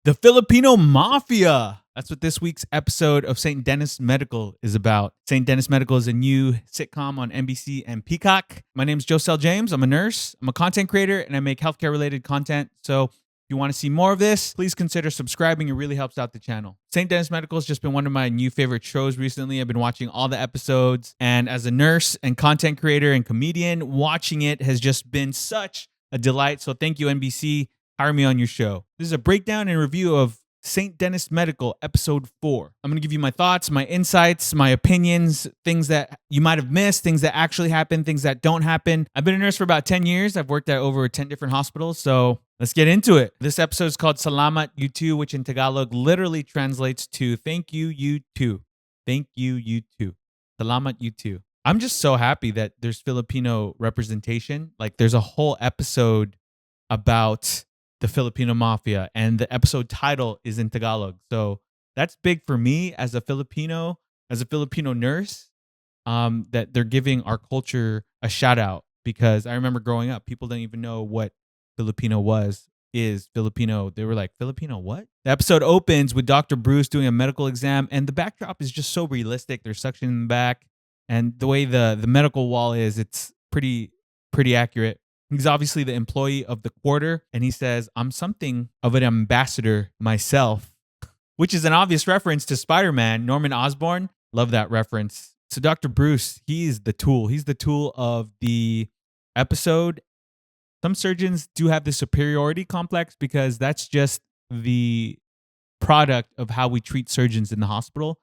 The Filipino Mafia. That's what this week's episode of St. Denis Medical is about. St. Denis Medical is a new sitcom on NBC and Peacock. My name is Josel James. I'm a nurse. I'm a content creator, and I make healthcare-related content. So if you want to see more of this, please consider subscribing. It really helps out the channel. St. Denis Medical has just been one of my new favorite shows recently. I've been watching all the episodes, and as a nurse and content creator and comedian, watching it has just been such a delight. So thank you, NBC. Hire me on your show. This is a breakdown and review of St. Denis Medical, episode 4. I'm going to give you my thoughts, my insights, my opinions, things that you might have missed, things that actually happen, things that don't happen. I've been a nurse for about 10 years. I've worked at over 10 different hospitals, so let's get into it. This episode is called Salamat You Too, which in Tagalog literally translates to thank you, you too. Thank you, you too. Salamat You Too. I'm just so happy that there's Filipino representation. Like there's a whole episode about the Filipino Mafia, and the episode title is in Tagalog. So that's big for me as a Filipino nurse, that they're giving our culture a shout out, because I remember growing up, people didn't even know what Filipino is Filipino. They were like, Filipino what? The episode opens with Dr. Bruce doing a medical exam, and the backdrop is just so realistic. There's suction in the back, and the way the medical wall is, it's pretty accurate. He's obviously the employee of the quarter, and he says, I'm something of an ambassador myself, which is an obvious reference to Spider-Man, Norman Osborn. Love that reference. So Dr. Bruce, he's the tool. He's the tool of the episode. Some surgeons do have the superiority complex because that's just the product of how we treat surgeons in the hospital.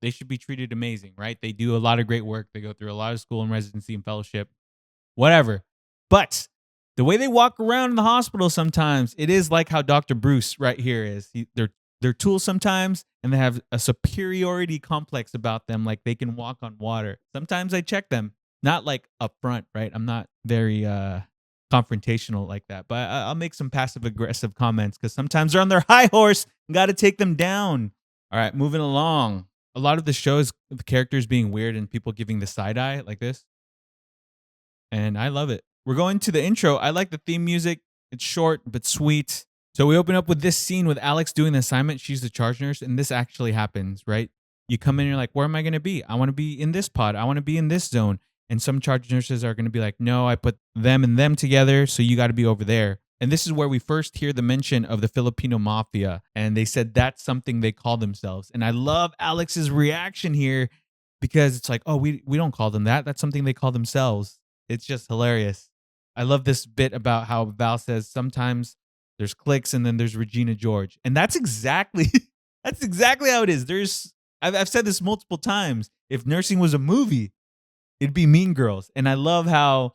They should be treated amazing, right? They do a lot of great work. They go through a lot of school and residency and fellowship, whatever. But the way they walk around in the hospital sometimes, it is like how Dr. Bruce right here is. They're tools sometimes, and they have a superiority complex about them, like they can walk on water. Sometimes I check them, not like up front, right? I'm not very confrontational like that, but I'll make some passive-aggressive comments because sometimes they're on their high horse and got to take them down. All right, moving along. A lot of the shows, the characters being weird and people giving the side eye like this, and I love it. We're going to the intro. I like the theme music. It's short but sweet. So we open up with this scene with Alex doing the assignment. She's the charge nurse, and this actually happens, right? You come in and you're like, where am I going to be? I want to be in this pod. I want to be in this zone. And some charge nurses are going to be like, no, I put them and them together, so you got to be over there. And this is where we first hear the mention of the Filipino Mafia, and they said that's something they call themselves. And I love Alex's reaction here because it's like, oh, we don't call them that. That's something they call themselves. It's just hilarious. I love this bit about how Val says sometimes there's cliques and then there's Regina George. And that's exactly how it is. I've said this multiple times. If nursing was a movie, it'd be Mean Girls. And I love how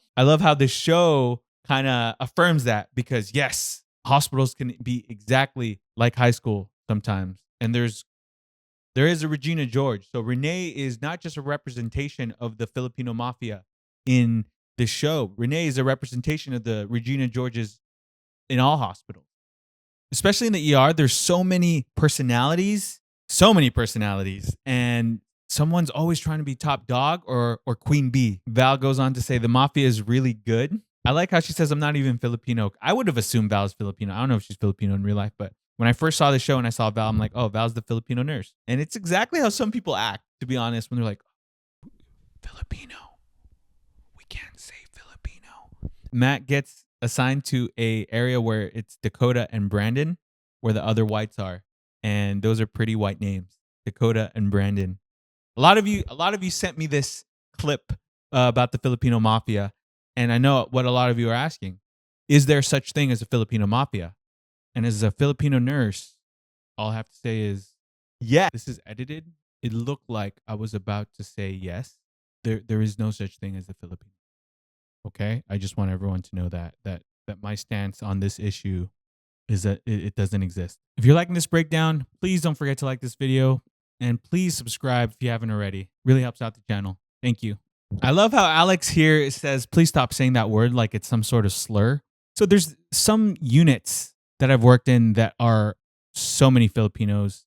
this show kind of affirms that, because yes, hospitals can be exactly like high school sometimes. And there is a Regina George. So Renee is not just a representation of the Filipino Mafia in this show. Renee is a representation of the Regina Georges in all hospitals, especially in the ER. There's so many personalities, and someone's always trying to be top dog or queen bee. Val goes on to say the mafia is really good. I like how she says, I'm not even Filipino. I would have assumed Val's Filipino. I don't know if she's Filipino in real life, but when I first saw the show and I saw Val, I'm like, oh, Val's the Filipino nurse. And it's exactly how some people act, to be honest, when they're like, Filipino. Can't say Filipino. Matt gets assigned to a area where it's Dakota and Brandon, where the other whites are, and those are pretty white names, Dakota and Brandon. A lot of you sent me this clip about the Filipino Mafia, and I know what a lot of you are asking: is there such thing as a Filipino Mafia? And as a Filipino nurse, all I have to say is yes. This is edited. It looked like I was about to say yes. There is no such thing as the Filipino. Okay, I just want everyone to know that my stance on this issue is that it doesn't exist. If you're liking this breakdown, please don't forget to like this video, and please subscribe if you haven't already. Really helps out the channel. Thank you. I love how Alex here says, please stop saying that word like it's some sort of slur. So there's some units that I've worked in that are so many Filipinos,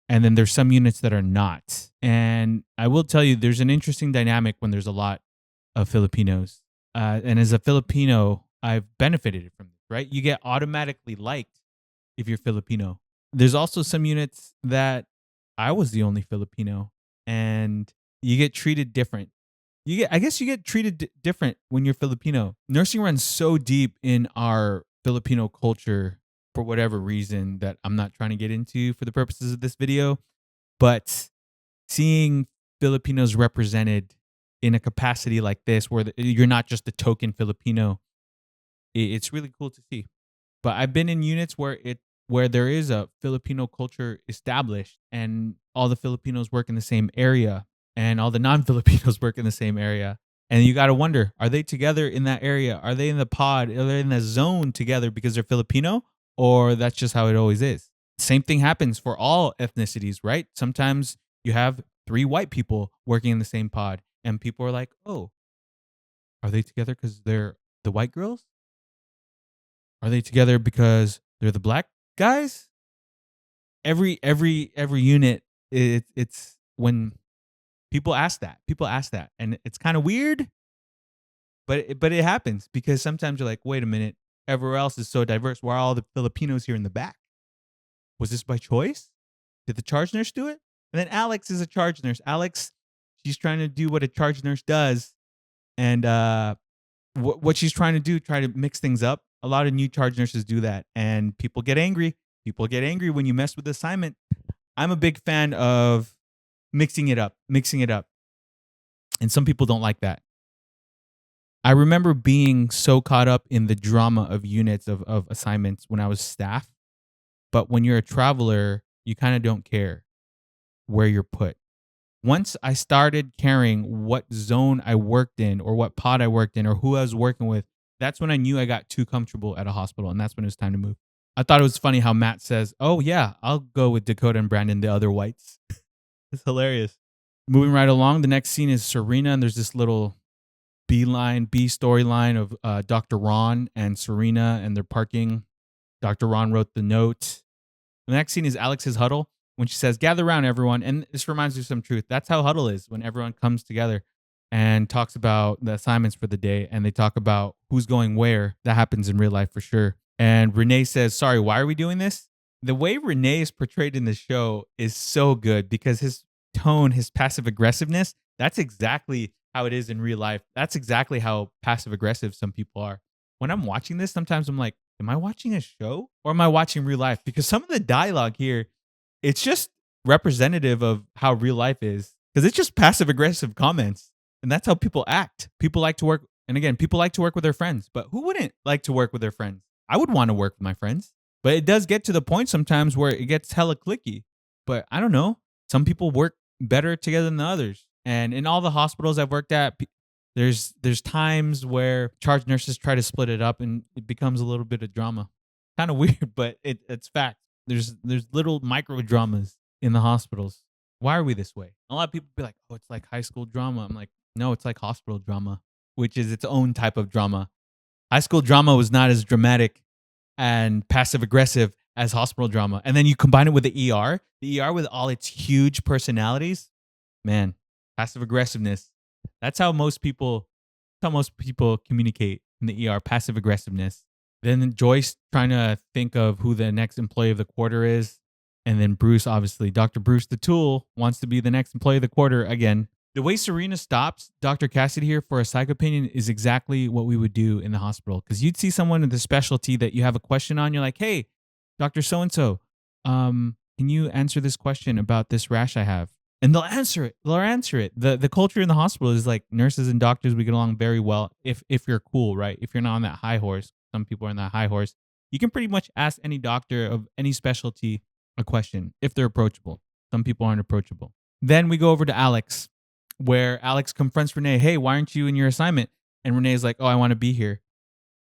and then there's some units that are not. And I will tell you, there's an interesting dynamic when there's a lot of Filipinos. And as a Filipino, I've benefited from this, right? You get automatically liked if you're Filipino. There's also some units that I was the only Filipino, and you get treated different. I guess you get treated different when you're Filipino. Nursing runs so deep in our Filipino culture for whatever reason that I'm not trying to get into for the purposes of this video. But seeing Filipinos represented in a capacity like this, where you're not just a token Filipino, it's really cool to see. But I've been in units where there is a Filipino culture established, and all the Filipinos work in the same area, and all the non-Filipinos work in the same area. And you got to wonder, are they together in that area? Are they in the pod? Are they in the zone together because they're Filipino? Or that's just how it always is? Same thing happens for all ethnicities, right? Sometimes you have 3 white people working in the same pod, and people are like, oh, are they together because they're the white girls? Are they together because they're the black guys? Every unit, it's when people ask that. People ask that, and it's kind of weird, but it happens because sometimes you're like, wait a minute, everywhere else is so diverse. Why are all the Filipinos here in the back? Was this by choice? Did the charge nurse do it? And then Alex is a charge nurse. Alex, she's trying to do what a charge nurse does, and what she's trying to do, try to mix things up. A lot of new charge nurses do that, and people get angry. People get angry when you mess with the assignment. I'm a big fan of mixing it up, and some people don't like that. I remember being so caught up in the drama of units of assignments when I was staff, but when you're a traveler, you kind of don't care where you're put. Once I started caring what zone I worked in or what pod I worked in or who I was working with, that's when I knew I got too comfortable at a hospital, and that's when it was time to move. I thought it was funny how Matt says, oh yeah, I'll go with Dakota and Brandon, the other whites. It's hilarious. Moving right along, the next scene is Serena, and there's this little B storyline of Dr. Ron and Serena, and they're parking. Dr. Ron wrote the note. The next scene is Alex's huddle when she says, gather around, everyone. And this reminds me of some truth. That's how huddle is, when everyone comes together and talks about the assignments for the day, and they talk about who's going where. That happens in real life for sure. And Renee says, sorry, why are we doing this? The way Renee is portrayed in the show is so good because his tone, his passive aggressiveness, that's exactly how it is in real life. That's exactly how passive aggressive some people are. When I'm watching this, sometimes I'm like, am I watching a show or am I watching real life? Because some of the dialogue here, it's just representative of how real life is, because it's just passive aggressive comments. And that's how people act. People like to work. And again, people like to work with their friends, but who wouldn't like to work with their friends? I would want to work with my friends, but it does get to the point sometimes where it gets hella cliquey. But I don't know. Some people work better together than others. And in all the hospitals I've worked at, there's times where charge nurses try to split it up, and it becomes a little bit of drama. Kind of weird, but it's fact. There's little micro dramas in the hospitals. Why are we this way? A lot of people be like, oh, it's like high school drama. I'm like, no, it's like hospital drama, which is its own type of drama. High school drama was not as dramatic and passive aggressive as hospital drama. And then you combine it with the ER with all its huge personalities, man, passive aggressiveness. That's how most people communicate in the ER, passive aggressiveness. Then Joyce trying to think of who the next employee of the quarter is. And then Bruce, obviously, Dr. Bruce the Tool wants to be the next employee of the quarter again. The way Serena stops Dr. Cassidy here for a psych opinion is exactly what we would do in the hospital. Because you'd see someone in the specialty that you have a question on. You're like, hey, Dr. So-and-so, can you answer this question about this rash I have? And they'll answer it. The culture in the hospital is like nurses and doctors, we get along very well if you're cool, right? If you're not on that high horse. Some people are on that high horse. You can pretty much ask any doctor of any specialty a question if they're approachable. Some people aren't approachable. Then we go over to Alex, where Alex confronts Renee. Hey, why aren't you in your assignment? And Renee's like, oh, I want to be here.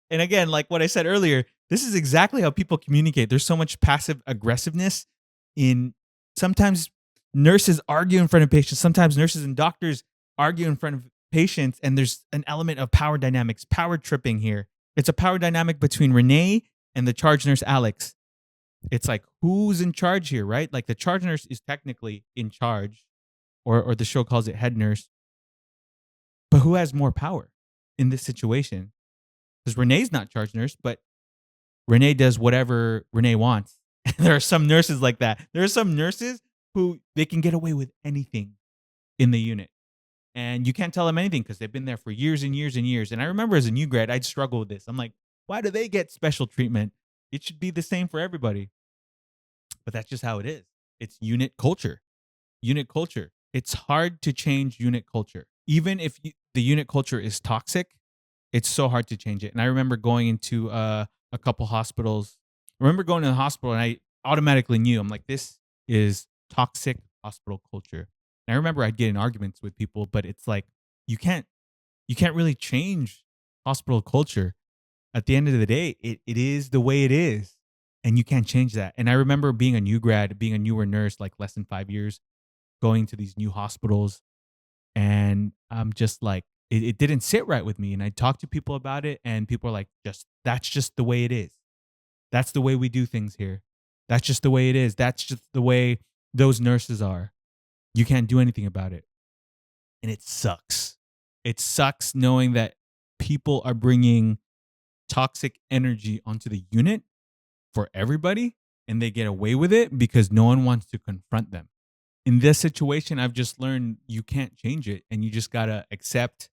And again, like what I said earlier, this is exactly how people communicate. There's so much passive aggressiveness in sometimes nurses argue in front of patients. Sometimes nurses and doctors argue in front of patients. And there's an element of power dynamics, power tripping here. It's a power dynamic between Renee and the charge nurse, Alex. It's like, who's in charge here, right? Like the charge nurse is technically in charge, or the show calls it head nurse. But who has more power in this situation? Because Renee's not charge nurse, but Renee does whatever Renee wants. There are some nurses like that. There are some nurses who they can get away with anything in the unit. And you can't tell them anything because they've been there for years and years and years. And I remember as a new grad, I'd struggle with this. I'm like, why do they get special treatment? It should be the same for everybody. But that's just how it is. It's unit culture. Unit culture. It's hard to change unit culture. Even if the unit culture is toxic, it's so hard to change it. And I remember going into a couple hospitals. I remember going to the hospital and I automatically knew, I'm like, this is toxic hospital culture. And I remember I'd get in arguments with people, but it's like, you can't really change hospital culture. At the end of the day, it is the way it is. And you can't change that. And I remember being a new grad, being a newer nurse, like less than 5 years, going to these new hospitals. And I'm just like, it didn't sit right with me. And I talked to people about it, and people are like, that's just the way it is. That's the way we do things here. That's just the way it is. That's just the way those nurses are. You can't do anything about it. And it sucks. It sucks knowing that people are bringing toxic energy onto the unit for everybody, and they get away with it because no one wants to confront them. In this situation, I've just learned you can't change it, and you just got to accept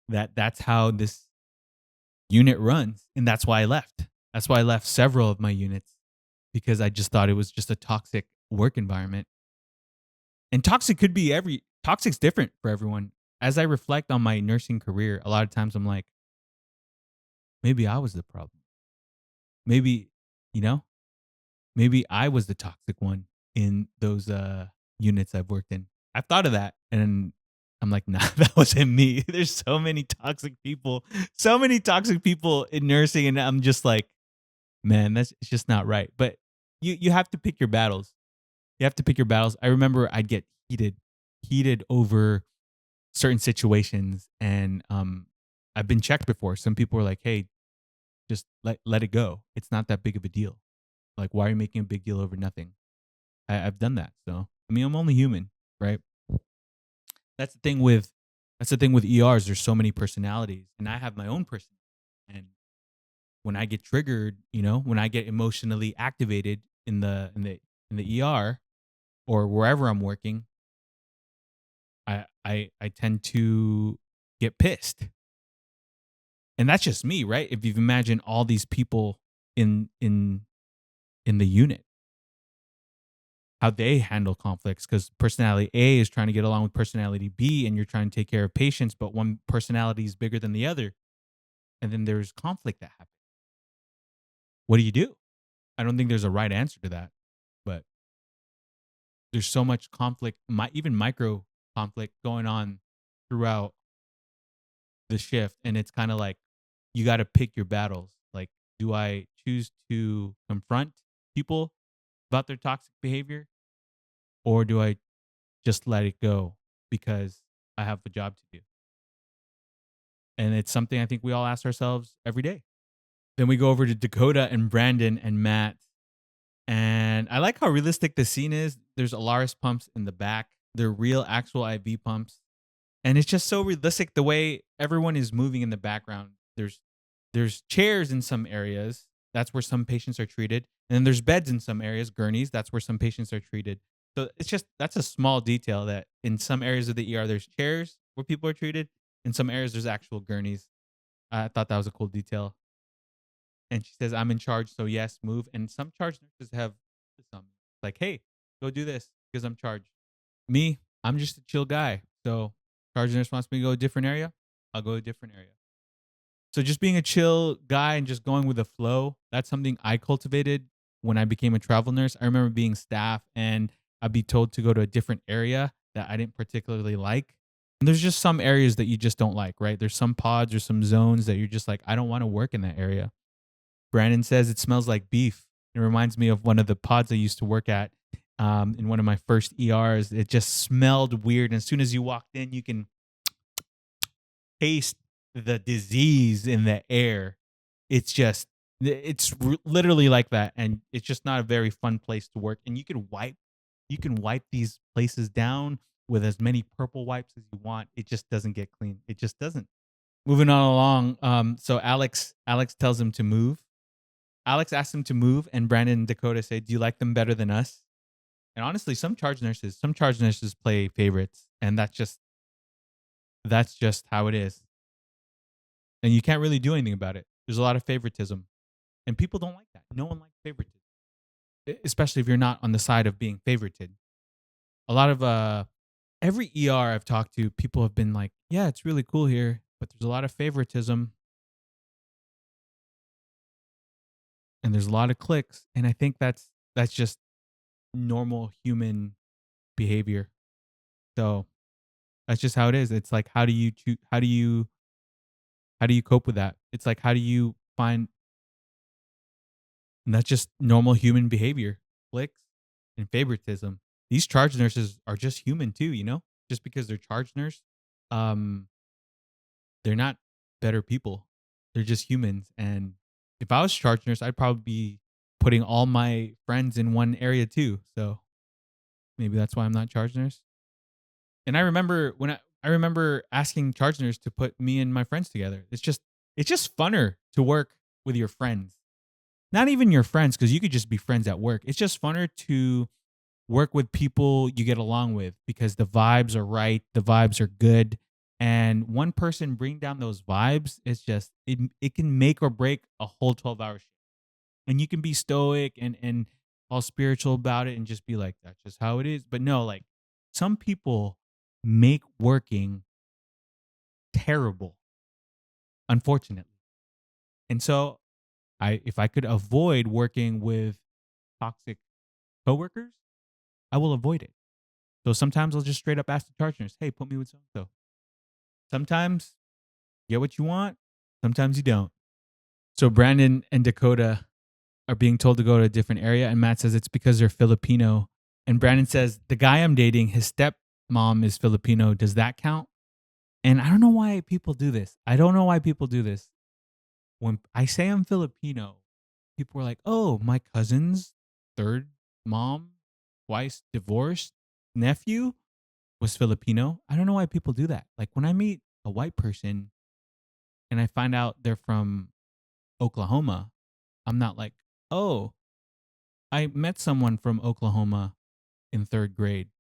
that that's how this unit runs. And that's why I left. That's why I left several of my units, because I just thought it was just a toxic work environment. And toxic's different for everyone. As I reflect on my nursing career, a lot of times I'm like, maybe I was the problem. Maybe, maybe I was the toxic one in those units I've worked in. I've thought of that, and I'm like, nah, that wasn't me. There's so many toxic people in nursing, and I'm just like, man, it's just not right. But you have to pick your battles. You have to pick your battles. I remember I'd get heated over certain situations, and I've been checked before. Some people were like, hey, just let it go. It's not that big of a deal. Like, why are you making a big deal over nothing? I've done that. So, I mean, I'm only human, right? That's the thing with ERs. There's so many personalities, and I have my own personality. And when I get triggered, when I get emotionally activated in the ER or wherever I'm working, I tend to get pissed. And that's just me, right? If you imagine all these people in the unit, how they handle conflicts, because personality A is trying to get along with personality B, and you're trying to take care of patients, but one personality is bigger than the other. And then there's conflict that happens. What do you do? I don't think there's a right answer to that, but there's so much conflict, even micro conflict going on throughout the shift. And it's kind of like, you got to pick your battles. Like, do I choose to confront people about their toxic behavior, or do I just let it go because I have a job to do? And it's something I think we all ask ourselves every day. Then we go over to Dakota and Brandon and Matt. And I like how realistic the scene is. There's Alaris pumps in the back. They're real, actual IV pumps. And it's just so realistic the way everyone is moving in the background. There's chairs in some areas. That's where some patients are treated. And then there's beds in some areas, gurneys. That's where some patients are treated. So that's a small detail, that in some areas of the ER, there's chairs where people are treated. In some areas, there's actual gurneys. I thought that was a cool detail. And she says, I'm in charge, so yes, move. And some charge nurses have some, like, hey, go do this because I'm charged. Me, I'm just a chill guy. So charge nurse wants me to go a different area, I'll go a different area. So just being a chill guy and just going with the flow, that's something I cultivated when I became a travel nurse. I remember being staff and I'd be told to go to a different area that I didn't particularly like. And there's just some areas that you just don't like, right? There's some pods or some zones that you're just like, I don't want to work in that area. Brandon says it smells like beef. It reminds me of one of the pods I used to work at in one of my first ERs. It just smelled weird. And as soon as you walked in, you can taste the disease in the air. It's literally like that. And it's just not a very fun place to work. And you can wipe these places down with as many purple wipes as you want. It just doesn't get clean. It just doesn't. Moving on along. So Alex tells him to move. Alex asked him to move, and Brandon and Dakota say, "Do you like them better than us?" And honestly, some charge nurses play favorites, and that's just how it is. And you can't really do anything about it. There's a lot of favoritism, and people don't like that. No one likes favoritism, especially if you're not on the side of being favorited. A lot of every ER I've talked to, people have been like, "Yeah, it's really cool here, but there's a lot of favoritism and there's a lot of clicks." And I think that's just normal human behavior. So that's just how it is. It's like, how do you choose? How do you cope with that? It's like, how do you find? And that's just normal human behavior, clicks and favoritism. These charge nurses are just human too, you know. Just because they're charge nurse, um, they're not better people. They're just humans. And if I was charge nurse, I'd probably be putting all my friends in one area too. So maybe that's why I'm not charge nurse. And I remember I remember asking charge nurse to put me and my friends together. It's just funner to work with your friends. Not even your friends, because you could just be friends at work. It's just funner to work with people you get along with because the vibes are right, the vibes are good, and one person bring down those vibes. It can make or break a whole 12-hour shift. And you can be stoic and all spiritual about it and just be like, that's just how it is. But no, like, some people make working terrible, unfortunately. And so if I could avoid working with toxic coworkers, I will avoid it. So sometimes I'll just straight up ask the charge nurse, "Hey, put me with so and so." Sometimes you get what you want, sometimes you don't. So Brandon and Dakota are being told to go to a different area, and Matt says it's because they're Filipino. And Brandon says, "The guy I'm dating, his stepmom is Filipino. Does that count?" And I don't know why people do this. I don't know why people do this. When I say I'm Filipino, people are like, "Oh, my cousin's third mom, twice divorced nephew was Filipino." I don't know why people do that. Like, when I meet a white person and I find out they're from Oklahoma, I'm not like, "Oh, I met someone from Oklahoma in third grade."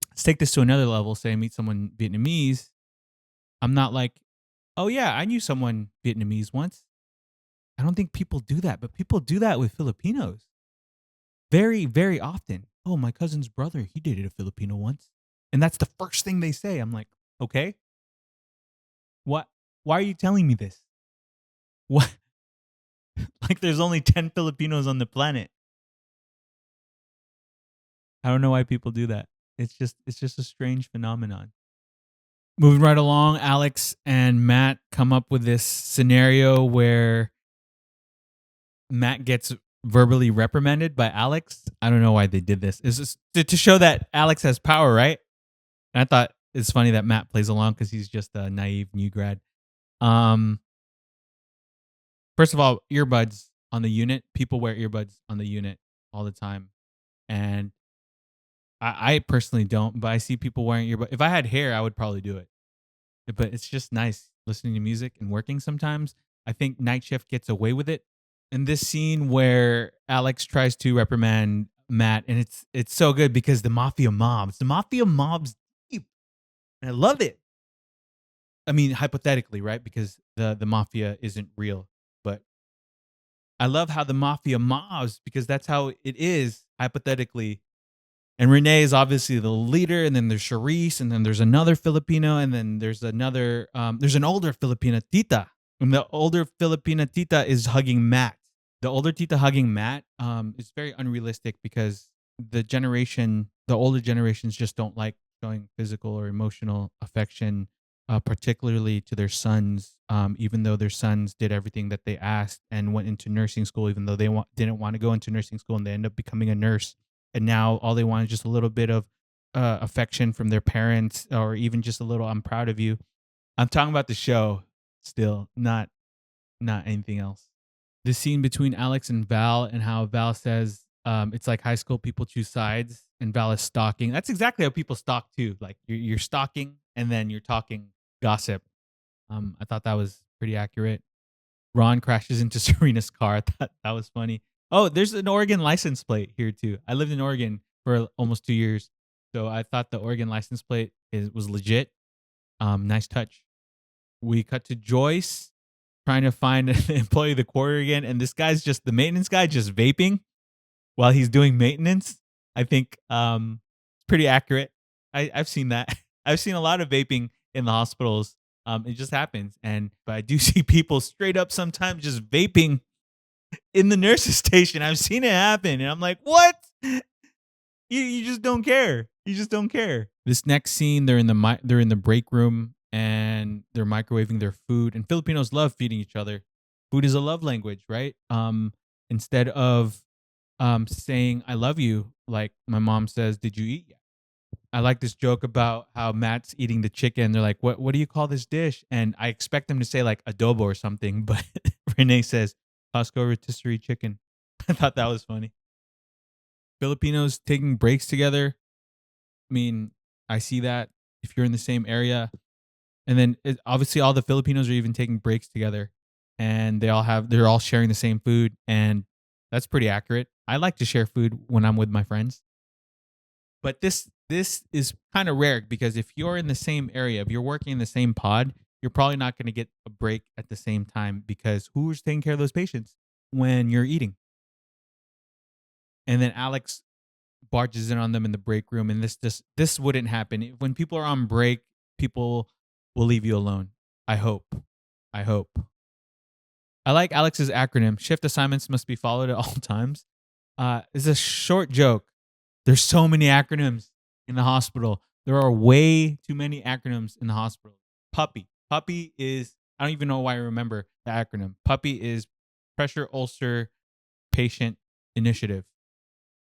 Let's take this to another level. Say I meet someone Vietnamese. I'm not like, "Oh yeah, I knew someone Vietnamese once." I don't think people do that, but people do that with Filipinos very, very often. "Oh, my cousin's brother, he dated a Filipino once." And that's the first thing they say. I'm like, "Okay, what? Why are you telling me this? What?" Like, there's only 10 Filipinos on the planet. I don't know why people do that. It's just a strange phenomenon. Moving right along, Alex and Matt come up with this scenario where Matt gets verbally reprimanded by Alex. I don't know why they did this. It's just to show that Alex has power, right? And I thought it's funny that Matt plays along because he's just a naive new grad. Um, First of all, earbuds on the unit. People wear earbuds on the unit all the time, and I personally don't. But I see people wearing earbuds. If I had hair, I would probably do it. But it's just nice listening to music and working sometimes. I think night shift gets away with it. In this scene where Alex tries to reprimand Matt, and it's so good because the mafia mobs deep, and I love it. I mean, hypothetically, right? Because the mafia isn't real, but I love how the mafia mobs, because that's how it is hypothetically. And Renee is obviously the leader, and then there's Charisse, and then there's another Filipino, and then there's an older Filipina tita. And the older Filipina tita is hugging Matt. The older tita hugging Matt is very unrealistic because the older generations just don't like showing physical or emotional affection, particularly to their sons. Even though their sons did everything that they asked and went into nursing school, even though didn't want to go into nursing school, and they end up becoming a nurse, and now all they want is just a little bit of affection from their parents, or even just a little "I'm proud of you." I'm talking about the show still, not anything else. The scene between Alex and Val, and how Val says it's like high school, people choose sides, and Val is stalking. That's exactly how people stalk too. Like, you're stalking and then you're talking gossip. I thought that was pretty accurate. Ron crashes into Serena's car. I thought that was funny. Oh, there's an Oregon license plate here too. I lived in Oregon for almost 2 years, so I thought the Oregon license plate was legit. Nice touch. We cut to Joyce trying to find an employee of the quarter again, and this guy's just the maintenance guy, just vaping while he's doing maintenance. I think it's pretty accurate. I've seen that. I've seen a lot of vaping in the hospitals. It just happens, but I do see people straight up sometimes just vaping in the nurses station. I've seen it happen, and I'm like, what? You just don't care. You just don't care. This next scene, they're in the break room and they're microwaving their food. And Filipinos love feeding each other. Food is a love language, right? Instead of saying "I love you," like my mom says, "Did you eat yet?" I like this joke about how Matt's eating the chicken. They're like, "What do you call this dish?" And I expect them to say like adobo or something, but Renee says Costco rotisserie chicken. I thought that was funny. Filipinos taking breaks together. I mean, I see that if you're in the same area. And then obviously all the Filipinos are even taking breaks together, and they're all sharing the same food, and that's pretty accurate. I like to share food when I'm with my friends. But this is kind of rare because if you're in the same area, if you're working in the same pod, you're probably not going to get a break at the same time because who's taking care of those patients when you're eating? And then Alex barges in on them in the break room, and this wouldn't happen. When people are on break, people will leave you alone. I hope. I like Alex's acronym. Shift assignments must be followed at all times. It's a short joke. There's so many acronyms in the hospital. There are way too many acronyms in the hospital. Puppy. Puppy is, I don't even know why I remember the acronym. Puppy is Pressure Ulcer Patient Initiative.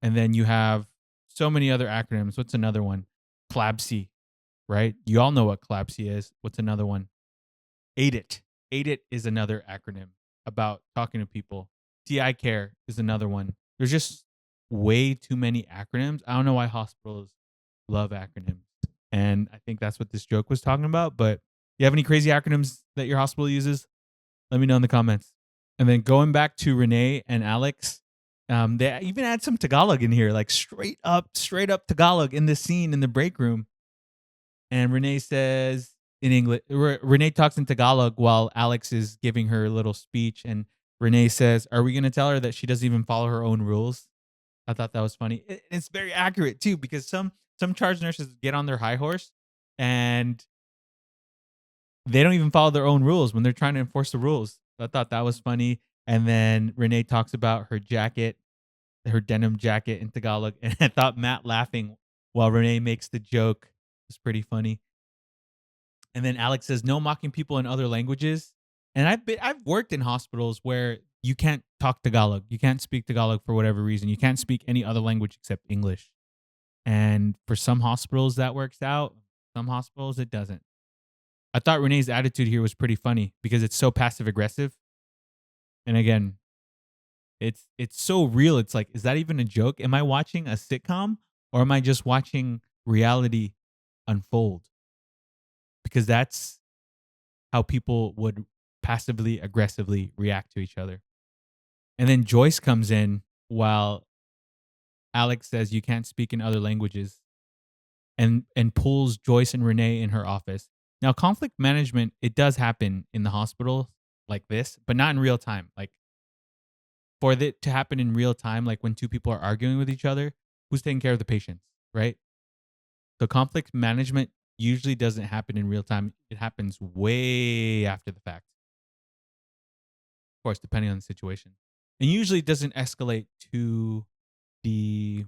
And then you have so many other acronyms. What's another one? CLABSI, right? You all know what CLABSI is. What's another one? AIDIT. AIDIT is another acronym about talking to people. TI Care is another one. There's just way too many acronyms. I don't know why hospitals love acronyms. And I think that's what this joke was talking about. But you have any crazy acronyms that your hospital uses? Let me know in the comments. And then going back to Renee and Alex, they even add some Tagalog in here, like straight up Tagalog in the scene in the break room. And Renee says in English, Renee talks in Tagalog while Alex is giving her little speech. And Renee says, "Are we going to tell her that she doesn't even follow her own rules?" I thought that was funny. It's very accurate too, because some charge nurses get on their high horse and they don't even follow their own rules when they're trying to enforce the rules. I thought that was funny. And then Renee talks about her jacket, her denim jacket in Tagalog. And I thought Matt laughing while Renee makes the joke was pretty funny. And then Alex says, "No mocking people in other languages." And I've worked in hospitals where you can't talk Tagalog. You can't speak Tagalog for whatever reason. You can't speak any other language except English. And for some hospitals that works out. Some hospitals it doesn't. I thought Renee's attitude here was pretty funny because it's so passive aggressive. And again, it's so real. It's like, is that even a joke? Am I watching a sitcom or am I just watching reality unfold? Because that's how people would passively aggressively react to each other. And then Joyce comes in while Alex says you can't speak in other languages and pulls Joyce and Renee in her office. Now, conflict management, it does happen in the hospital like this, but not in real time. Like for it to happen in real time, like when two people are arguing with each other, who's taking care of the patients, right? So conflict management usually doesn't happen in real time. It happens way after the fact. Of course, depending on the situation. And usually it doesn't escalate to the,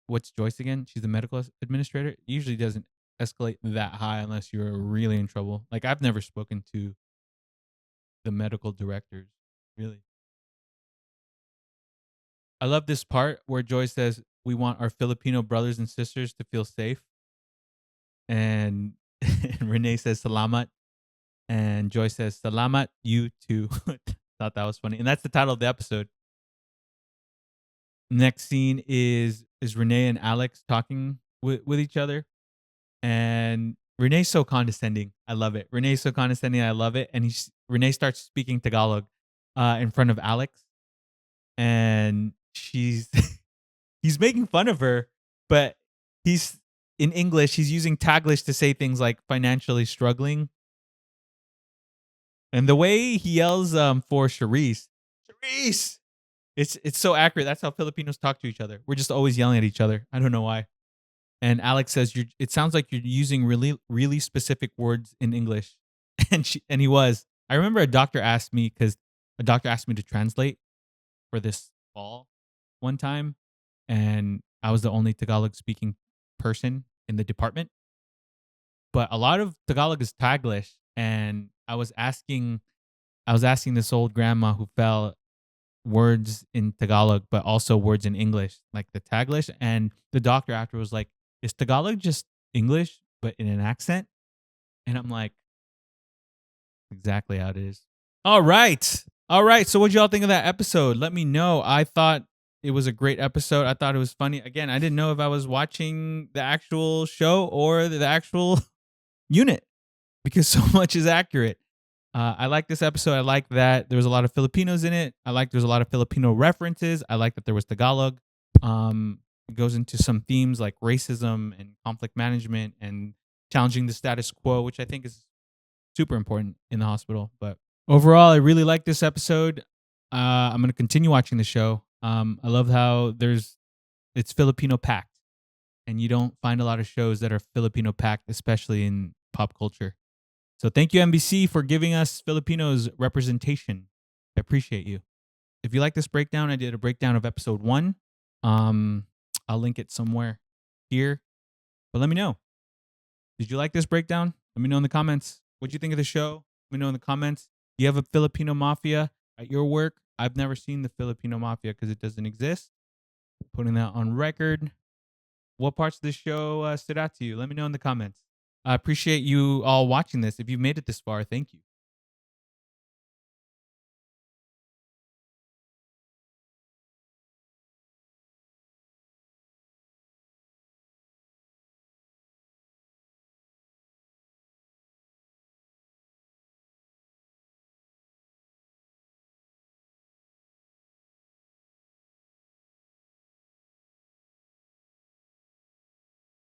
what's Joyce again? She's the medical administrator. It usually doesn't escalate that high unless you're really in trouble. Like I've never spoken to the medical directors, really. I love this part where Joyce says, "We want our Filipino brothers and sisters to feel safe." And, and Renee says, "Salamat." And Joyce says, "Salamat, you too." Thought that was funny. And that's the title of the episode. Next scene is Renee and Alex talking with each other. And Renee's so condescending. I love it. Renee's so condescending. I love it. And Renee starts speaking Tagalog in front of Alex, and she's he's making fun of her, but he's in English. He's using Taglish to say things like financially struggling, and the way he yells for Charisse, Charisse, it's so accurate. That's how Filipinos talk to each other. We're just always yelling at each other. I don't know why. And Alex says, it sounds like you're using really specific words in English. And he was. I remember a doctor asked me to translate for this fall one time, and I was the only Tagalog speaking person in the department. But a lot of Tagalog is Taglish, and I was asking this old grandma who fell words in Tagalog, but also words in English, like the Taglish. And the doctor after was like, is Tagalog just English, but in an accent? And I'm like, exactly how it is. All right. So what'd y'all think of that episode? Let me know. I thought it was a great episode. I thought it was funny. Again, I didn't know if I was watching the actual show or the actual unit because so much is accurate. I like this episode. I like that there was a lot of Filipinos in it. I like there's a lot of Filipino references. I like that there was Tagalog. It goes into some themes like racism and conflict management and challenging the status quo, which I think is super important in the hospital. But overall, I really like this episode. I'm going to continue watching the show. I love how it's Filipino packed, and you don't find a lot of shows that are Filipino packed, especially in pop culture. So thank you, NBC, for giving us Filipinos representation. I appreciate you. If you like this breakdown, I did a breakdown of episode 1. I'll link it somewhere here. But let me know. Did you like this breakdown? Let me know in the comments. What you think of the show? Let me know in the comments. Do you have a Filipino Mafia at your work? I've never seen the Filipino Mafia because it doesn't exist. Putting that on record. What parts of the show stood out to you? Let me know in the comments. I appreciate you all watching this. If you've made it this far, thank you.